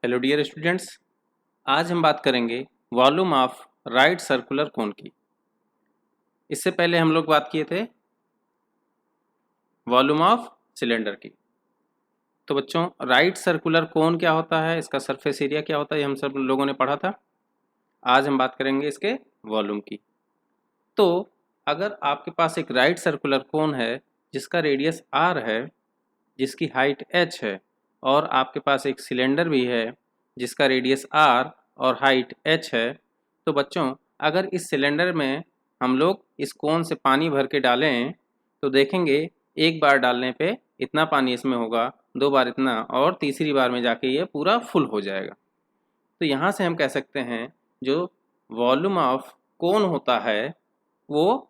Hello dear students, आज हम बात करेंगे वॉल्यूम ऑफ राइट सर्कुलर कोन की। इससे पहले हम लोग बात किए थे वॉल्यूम ऑफ सिलेंडर की। तो बच्चों, राइट सर्कुलर कोन क्या होता है, इसका सरफेस एरिया क्या होता है, ये हम सब लोगों ने पढ़ा था। आज हम बात करेंगे इसके वॉल्यूम की। तो अगर आपके पास एक राइट सर्कुलर कोन है जिसका रेडियस r है, जिसकी हाइट h है, और आपके पास एक सिलेंडर भी है जिसका रेडियस r और हाइट h है, तो बच्चों अगर इस सिलेंडर में हम लोग इस कोन से पानी भर के डालें तो देखेंगे एक बार डालने पे इतना पानी इसमें होगा, दो बार इतना, और तीसरी बार में जाके ये पूरा फुल हो जाएगा। तो यहाँ से हम कह सकते हैं जो वॉल्यूम ऑफ कोन होता है वो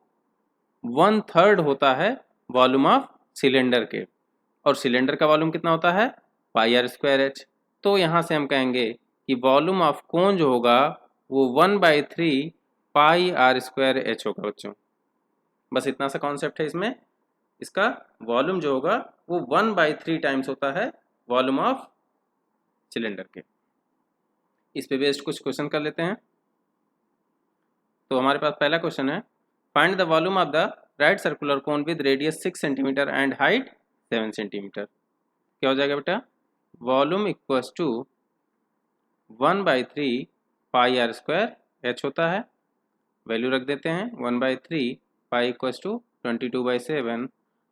1/3 होता है वॉल्यूम ऑफ सिलेंडर के। और सिलेंडर का वॉल्यूम कितना होता है, πr²h। तो यहाँ से हम कहेंगे कि वॉल्यूम ऑफ कोन जो होगा वो 1/3 πr²h होगा। बच्चों बस इतना सा कॉन्सेप्ट है इसमें। इसका वॉल्यूम जो होगा वो 1/3 टाइम्स होता है वॉल्यूम ऑफ सिलेंडर के। इस पे बेस्ड कुछ क्वेश्चन कर लेते हैं। तो हमारे पास पहला क्वेश्चन है, find the volume of the right circular cone with radius 6 centimetre and height 7 centimetre. क्या हो जाएगा बेटा, वॉल्यूम इक्वल्स टू 1/3 πr²h होता है। वैल्यू रख देते हैं 1/3 पाई इक्वल्स टू 22/7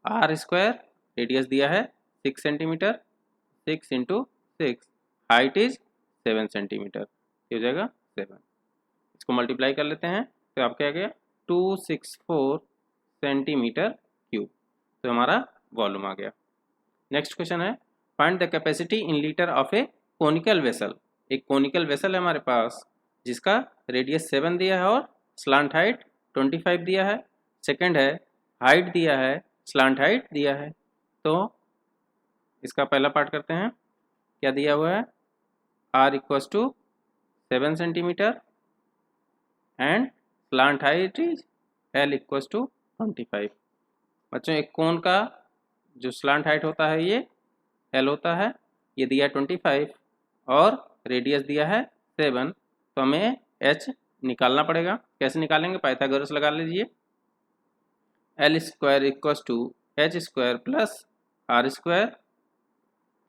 r²। रेडियस दिया है 6 centimetre, 6 into 6, height is 7 centimetre. ये हो जाएगा 7। इसको मल्टीप्लाई कर लेते हैं तो आपका आ गया 264 सेंटीमीटर क्यूब। तो हमारा वॉल्यूम आ गया। नेक्स्ट क्वेश्चन है, find the capacity in litre of A conical vessel. एक कोनिकल वेसल है हमारे पास जिसका रेडियस 7 दिया है और स्लांट हाइट 25 दिया है। सेकंड है, हाइट दिया है, स्लांट हाइट दिया है। तो इसका पहला पार्ट करते हैं। क्या दिया हुआ है, r equals to 7 centimetre and slant height is l equals to 25। बच्चों एक कोन का जो स्लांट हाइट होता है ये l होता है। ये दिया 25 और रेडियस दिया है 7। तो हमें h निकालना पड़ेगा। कैसे निकालेंगे, पाइथागोरस लगा लीजिए। l² equals to h² plus r²।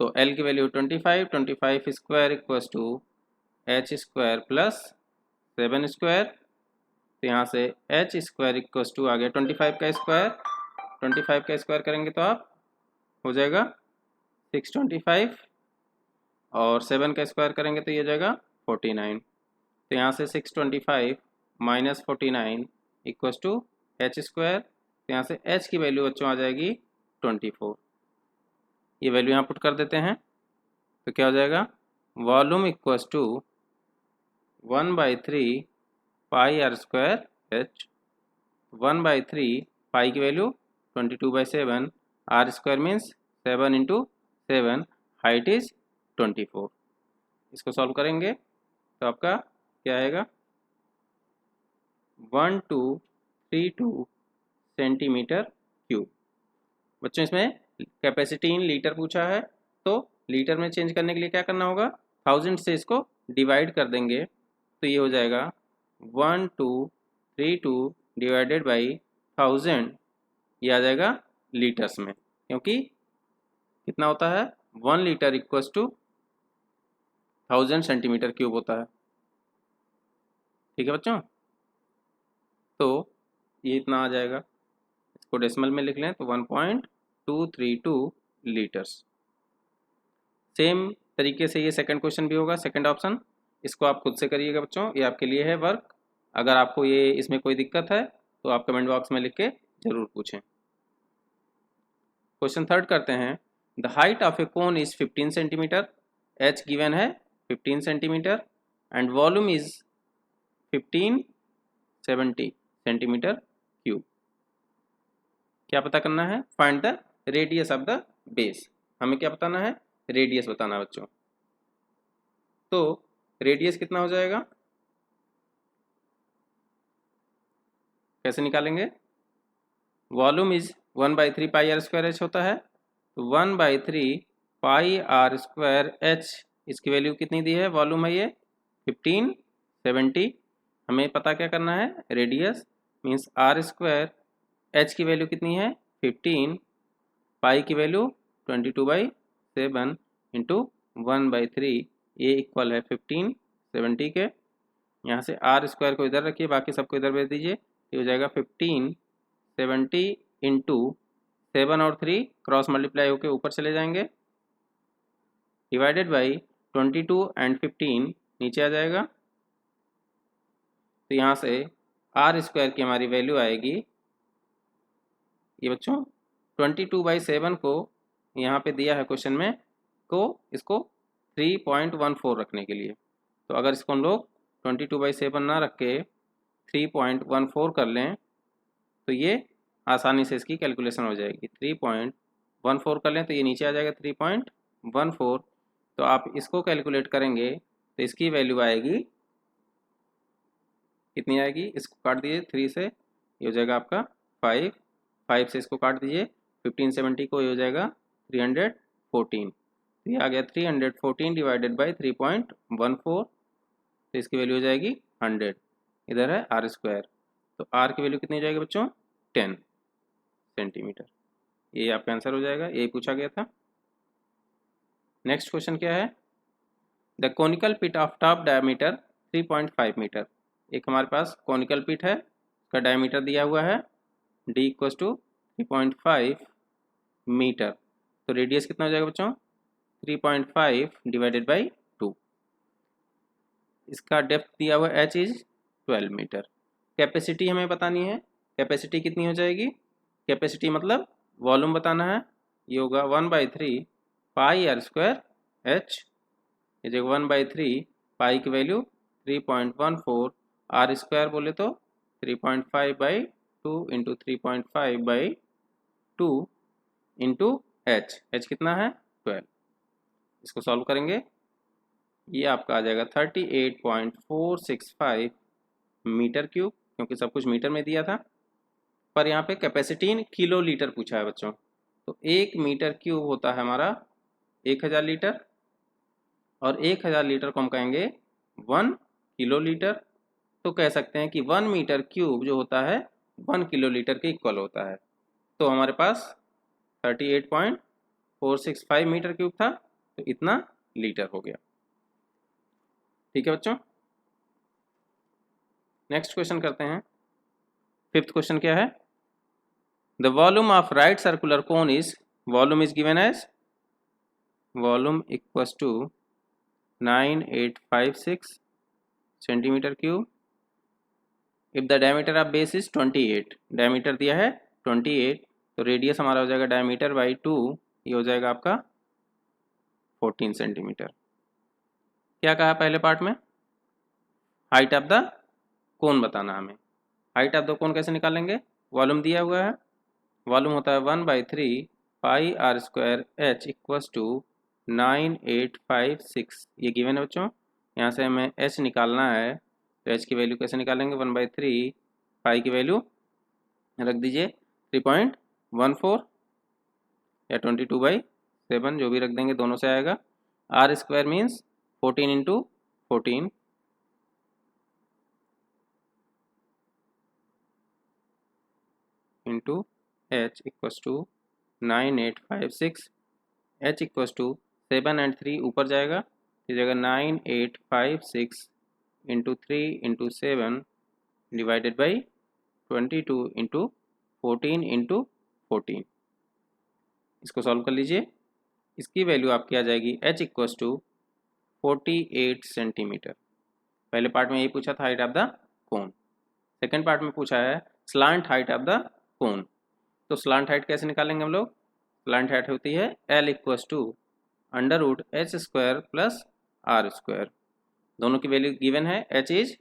तो l की value 25, 25 square equals to h² plus 7²। तो यहाँ से h² इक्वल्स टू आ गया 25 का स्क्वायर। 25 का स्क्वायर करेंगे तो आप हो जाएगा 625, और 7 का स्क्वायर करेंगे तो ये हो जाएगा 49। तो यहाँ से 625 माइनस 49 इक्वल्स टू h²। तो यहाँ से h की वैल्यू बच्चों आ जाएगी 24। ये वैल्यू यहाँ पुट कर देते हैं तो क्या हो जाएगा, वॉल्यूम इक्वल्स टू 1/3 πr²h। 1/3 पाई की value 22/7, r² means 7 into 7, height is 24। इसको सॉल्व करेंगे तो आपका क्या आएगा, 1232 सेंटीमीटर क्यूब। बच्चों इसमें कैपेसिटी इन लीटर पूछा है, तो लीटर में चेंज करने के लिए क्या करना होगा, 1000 से इसको डिवाइड कर देंगे तो ये हो जाएगा 1232 डिवाइडेड बाई 1000। ये आ जाएगा लीटर्स में, क्योंकि कितना होता है, 1 litre equals to 1000 centimetre cube होता है। ठीक है बच्चों, तो ये इतना आ जाएगा। इसको डेसिमल में लिख लें तो 1.232 लीटर्स। सेम तरीके से ये सेकंड क्वेश्चन भी होगा, सेकंड ऑप्शन। इसको आप खुद से करिएगा बच्चों, ये आपके लिए है वर्क। अगर आपको ये इसमें कोई दिक्कत है तो आप कमेंट बॉक्स में लिख के ज़रूर पूछें। क्वेश्चन थर्ड करते हैं, the height of A cone is 15 centimetre. h given है 15 centimetre and volume is 1570 centimetre cube. क्या पता करना है, find the radius of the base. हमें क्या बताना है, रेडियस बताना है बच्चों। तो रेडियस कितना हो जाएगा, कैसे निकालेंगे, वॉल्यूम इज 1/3 πr²h होता है। तो 1/3 πr²h इसकी वैल्यू कितनी दी है, वॉल्यूम है ये 1570। हमें पता क्या करना है, radius means R square. H की वैल्यू कितनी है 15, पाई की वैल्यू 22/7 इंटू 1/3, ये इक्वल है 1570 के। यहाँ से आर स्क्वायर को इधर रखिए, बाकी सबको इधर भेज दीजिए। ये हो जाएगा 1570 इंटू 7 और 3 क्रॉस मल्टीप्लाई होकर ऊपर चले जाएंगे, डिवाइडेड बाई 22 एंड 15 नीचे आ जाएगा। तो यहाँ से आर स्क्वायर की हमारी वैल्यू आएगी, ये बच्चों 22/7 को यहाँ पे दिया है क्वेश्चन में, को इसको 3.14 रखने के लिए। तो अगर इसको हम लोग 22/7 ना रख के 3.14 कर लें तो ये आसानी से इसकी कैलकुलेशन हो जाएगी। 3.14 कर लें तो ये नीचे आ जाएगा 3.14। तो आप इसको कैलकुलेट करेंगे तो इसकी वैल्यू आएगी, कितनी आएगी, इसको काट दीजिए 3 से, ये हो जाएगा आपका 5, 5 से इसको काट दीजिए 1570 को, ये हो जाएगा 314। तो ये आ गया 314 डिवाइडेड बाई 3.14, तो इसकी वैल्यू हो जाएगी 100। इधर है आर स्क्वायर, तो आर की वैल्यू कितनी हो जाएगी बच्चों 10 सेंटीमीटर। ये आपका आंसर हो जाएगा, यही पूछा गया था। नेक्स्ट क्वेश्चन क्या है, the conical pit of top diameter 3.5 metre. एक हमारे पास कॉनिकल पिट है, उसका डायमीटर दिया हुआ है d इक्वस टू 3.5 मीटर। तो रेडियस कितना हो जाएगा बच्चों 3.5 डिवाइडेड बाई 2। इसका डेप्थ दिया हुआ h इज 12 मीटर। कैपेसिटी हमें बतानी है, कैपेसिटी कितनी हो जाएगी, कैपेसिटी मतलब वॉल्यूम बताना है, ये होगा 1/3 पाई आर स्क्वायर h, ये जगह 1/3 पाई की वैल्यू 3.14, आर स्क्वायर बोले तो 3.5/2 इंटू 3.5/2 इंटू h कितना है 12। इसको सॉल्व करेंगे, ये आपका आ जाएगा 38.465 मीटर क्यूब, क्योंकि सब कुछ मीटर में दिया था, पर यहाँ पे कैपेसिटी किलो लीटर पूछा है बच्चों। तो 1 मीटर क्यूब होता है हमारा 1000 लीटर, और 1000 लीटर को हम कहेंगे 1 किलो लीटर। तो कह सकते हैं कि 1 मीटर क्यूब जो होता है 1 किलो लीटर के इक्वल होता है। तो हमारे पास 38.465 मीटर क्यूब था, तो इतना लीटर हो गया। ठीक है बच्चों, नेक्स्ट क्वेश्चन करते हैं। फिफ्थ क्वेश्चन क्या है, the volume of right circular cone is, volume is given as volume equals to 9856 centimetre cube. If the diameter of base is 28, diameter दिया है 28, तो रेडियस हमारा हो जाएगा डायमीटर बाई 2, ये हो जाएगा आपका 14 सेंटीमीटर। क्या कहा पहले पार्ट में, हाइट ऑफ द कोन बताना हमें। हाइट ऑफ द कोन कैसे निकालेंगे, वॉल्यूम दिया हुआ है, वॉल्यूम होता है 1/3 pi are square h equals to 9856, ये गिवन है बच्चों। यहाँ से हमें h निकालना है, तो h की वैल्यू कैसे निकालेंगे, 1/3 पाई की वैल्यू रख दीजिए 3.14 या 22/7, जो भी रख देंगे दोनों से आएगा। R square means 14 into 14, into h equals to 9856, h equals to 7 and 3 ऊपर जाएगा, इस जगह 9856 into 3 into 7 divided by 22 into 14 into 14। इसको सॉल्व कर लीजिए, इसकी वैल्यू आपकी आ जाएगी h इक्वल्स टू 48 सेंटीमीटर। पहले पार्ट में यही पूछा था height of the cone, second part में पूछा है slant height of the cone. तो स्लांट हाइट कैसे निकालेंगे हम लोग, स्लांट हाइट होती है L equals to √h square plus R square. दोनों की वैल्यू गिवन है, h इज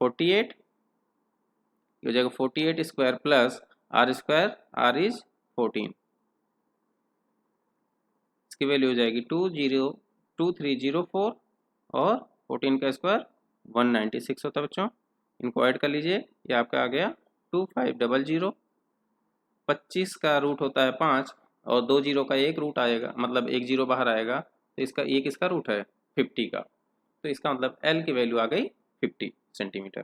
48, हो जाएगा 48 square plus R square, R is 14, इसकी वैल्यू हो जाएगी 2304, और 14 का स्क्वायर 196 होता है बच्चों। इनको ऐड कर लीजिए, ये आपका आ गया 2500। 25 का रूट होता है 5, और 2 जीरो का एक रूट आएगा, मतलब एक जीरो बाहर आएगा, तो इसका ये किसका रूट है 50 का, तो इसका मतलब L की वैल्यू आ गई 50 सेंटीमीटर।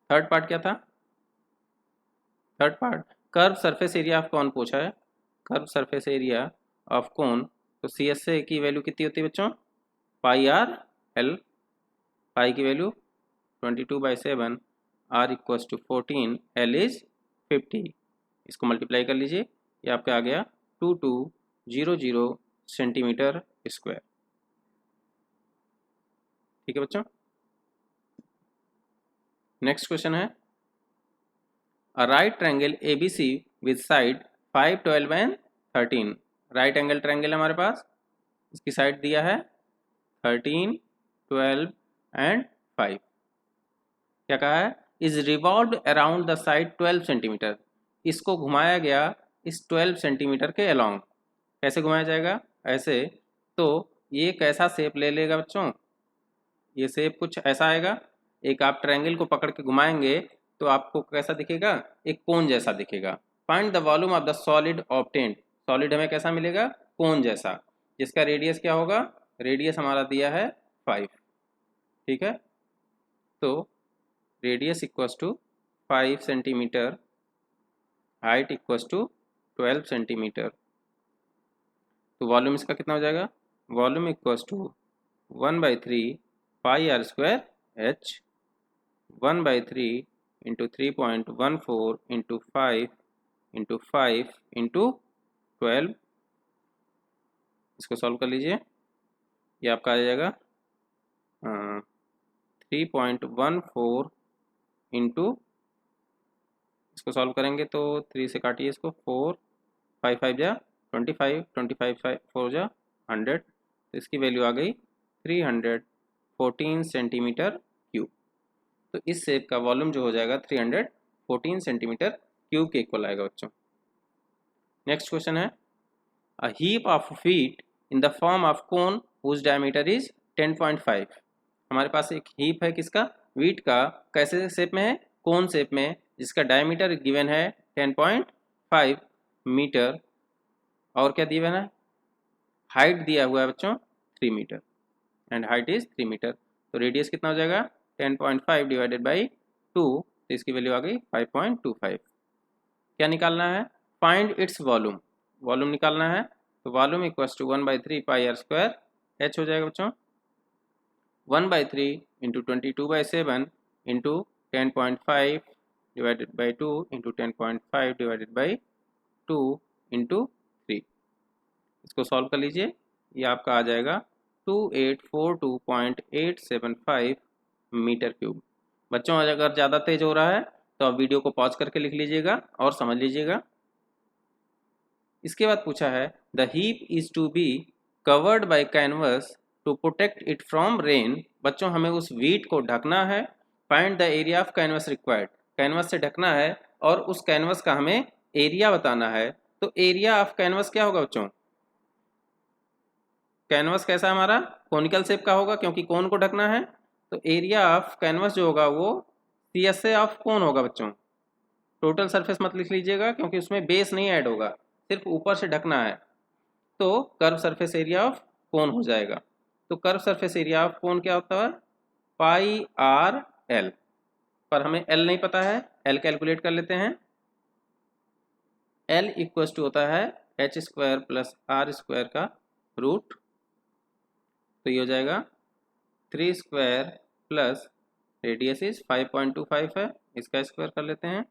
थर्ड पार्ट क्या था, third part curve surface area of कौन पूछा है, curve surface area of cone, तो सी एस से की वैल्यू कितनी होती है बच्चों, पाई आर एल, पाई की value 22/7, R equals to 14, L is 50, इसको मल्टीप्लाई कर लीजिए, ये आपका आ गया 2200 सेंटीमीटर स्क्वायर। ठीक है बच्चों, नेक्स्ट क्वेश्चन है a right triangle ABC with side 5, 12 and 13, right angle triangle हमारे पास, इसकी साइड दिया है 13, 12 एंड 5, क्या कहा है, is revolved around the side 12 centimetre, इसको घुमाया गया इस 12 सेंटीमीटर के अलोंग, कैसे घुमाया जाएगा, ऐसे, तो ये कैसा शेप ले लेगा बच्चों, ये शेप कुछ ऐसा आएगा, एक आप ट्रायंगल को पकड़ के घुमाएंगे तो आपको कैसा दिखेगा, एक कोन जैसा दिखेगा। Find the volume of the solid obtained, solid हमें कैसा मिलेगा, कोन जैसा, जिसका रेडियस क्या होगा, रेडियस हमारा दिया है 5, ठीक है, तो radius equals to 5 centimetre, height equals to 12 centimetre, तो वॉल्यूम इसका कितना हो जाएगा, volume equals to 1/3 pi are square H, 1/3 into 3.14 into 5 into 5 into 12, इसको सॉल्व कर लीजिए, ये आपका आ जाएगा 3.14 इंटू, इसको सॉल्व करेंगे तो 3 से काटिए इसको, 4, 5 5 जा 25, 25 4 जा 100, तो इसकी वैल्यू आ गई 314 सेंटीमीटर क्यूब, तो इस शेप का वॉल्यूम जो हो जाएगा 314 सेंटीमीटर क्यूब के इक्वल आएगा बच्चों। नेक्स्ट क्वेश्चन है a heap of wheat in the form of cone whose diameter is 10.5, हमारे पास एक हीप है किसका, व्हीट का, कैसे शेप में है, कोन शेप में, जिसका डायमीटर गिवन है 10.5 मीटर, और क्या दिया है, हाइट दिया हुआ है बच्चों 3 metre, and height is 3 metre, तो रेडियस कितना हो जाएगा 10.5 डिवाइडेड बाई 2, तो इसकी वैल्यू आ गई 5.25, क्या निकालना है, फाइंड इट्स वॉल्यूम, वॉल्यूम निकालना है, तो volume equals to 1/3 pi are square H हो जाएगा बच्चों, 1/3 into 22/7 into 10.5 divided by 2 into 10.5 divided by 2 into 3, इसको सॉल्व कर लीजिए, ये आपका आ जाएगा 2842.875 मीटर क्यूब। बच्चों अगर ज़्यादा तेज हो रहा है तो आप वीडियो को पॉज करके लिख लीजिएगा और समझ लीजिएगा। इसके बाद पूछा है the heap is to be covered by canvas to protect it from rain, बच्चों हमें उस व्हीट को ढकना है, find the area of canvas required, canvas से ढकना है और उस कैनवस का हमें एरिया बताना है, तो एरिया ऑफ कैनवस क्या होगा बच्चों, कैनवस कैसा हमारा कोनिकल शेप का होगा क्योंकि कोन को ढकना है, तो एरिया ऑफ कैनवस जो होगा वो C S A of cone होगा बच्चों, टोटल सरफेस मत लिख लीजिएगा क्योंकि उसमें बेस नहीं ऐड होगा, सिर्फ ऊपर से ढकना है, तो curve surface area of cone हो जाएगा, तो curve surface area of cone क्या होता है पाई आर एल, पर हमें एल नहीं पता है, एल कैलकुलेट कर लेते हैं, एल इक्वल्स टू होता है H square plus R square का रूट, तो ये हो जाएगा 3 स्क्वायर प्लस रेडियस इज 5.25 है, इसका स्क्वायर कर लेते हैं,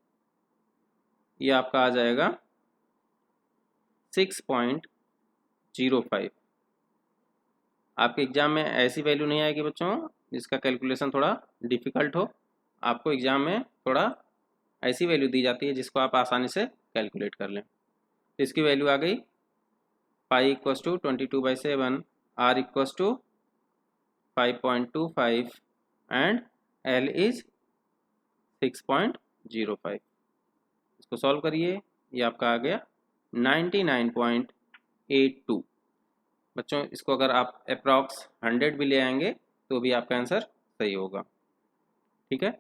ये आपका आ जाएगा 6.05, आपके एग्जाम में ऐसी वैल्यू नहीं आएगी बच्चों जिसका कैलकुलेशन थोड़ा डिफिकल्ट हो, आपको एग्जाम में थोड़ा ऐसी वैल्यू दी जाती है जिसको आप आसानी से कैलकुलेट कर लें, तो इसकी वैल्यू आ गई pi equals to 22/7, R equals to 5.25 and L is 6.05, इसको सॉल्व करिए, ये आपका आ गया 99.82, बच्चों इसको अगर आप अप्रॉक्स 100 भी ले आएंगे तो भी आपका आंसर सही होगा। ठीक है,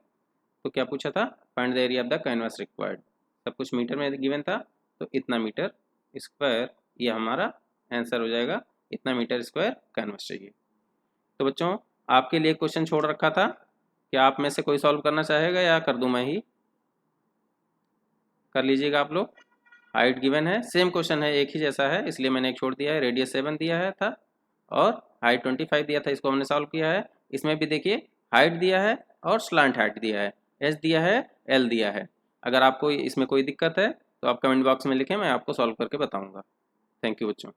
तो क्या पूछा था, find the area of the canvas required, सब कुछ मीटर में गिवन था, तो इतना मीटर स्क्वायर ये हमारा आंसर हो जाएगा इतना मीटर स्क्वायर कैनवस चाहिए। तो बच्चों आपके लिए क्वेश्चन छोड़ रखा था, क्या आप में से कोई सॉल्व करना चाहेगा या कर दूं मैं ही? कर लीजिएगा आप लोग। हाइट गिवन है, सेम क्वेश्चन है, एक ही जैसा है, इसलिए मैंने एक छोड़ दिया है। रेडियस 7 दिया है था और हाइट 25 दिया था, इसको हमने सॉल्व किया है। इसमें भी देखिए हाइट दिया है और स्लांट हाइट दिया है, एच दिया है, एल दिया है। अगर आपको इसमें कोई दिक्कत है तो आप कमेंट बॉक्स में लिखें, मैं आपको सॉल्व करके बताऊंगा। थैंक यू बच्चों।